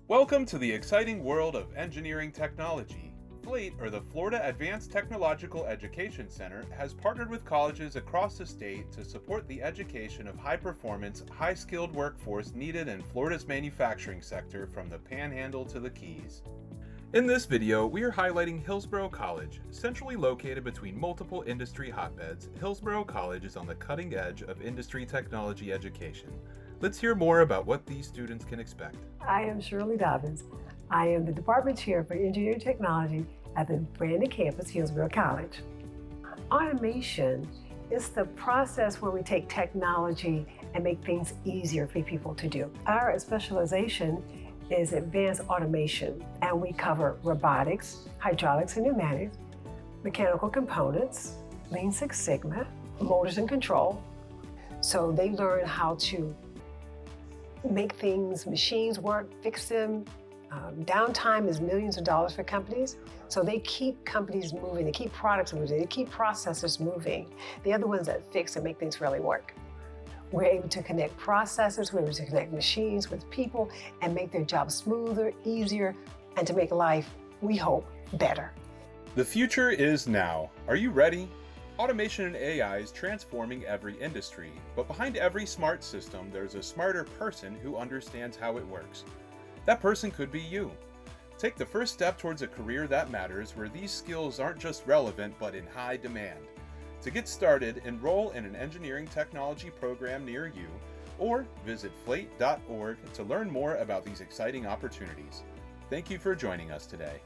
Welcome to the exciting world of engineering technology. FLATE, or the Florida Advanced Technological Education Center, has partnered with colleges across the state to support the education of high-performance, high-skilled workforce needed in Florida's manufacturing sector from the Panhandle to the Keys. In this video, we are highlighting Hillsborough College. Centrally located between multiple industry hotbeds, Hillsborough College is on the cutting edge of industry technology education. Let's hear more about what these students can expect. I am Shirley Dobbins. I am the Department Chair for Engineering Technology at the brand new campus, Hillsborough College. Automation is the process where we take technology and make things easier for people to do. Our specialization is advanced automation, and we cover robotics, hydraulics and pneumatics, mechanical components, Lean Six Sigma, motors and control. So they learn how to make things, machines work, fix them. Downtime is millions of dollars for companies. So they keep companies moving, they keep products moving, they keep processes moving. They're the ones that fix and make things really work. We're able to connect processes, we're able to connect machines with people and make their jobs smoother, easier, and to make life, we hope, better. The future is now. Are you ready? Automation and AI is transforming every industry, but behind every smart system, there's a smarter person who understands how it works. That person could be you. Take the first step towards a career that matters, where these skills aren't just relevant, but in high demand. To get started, enroll in an engineering technology program near you, or visit flate.org to learn more about these exciting opportunities. Thank you for joining us today.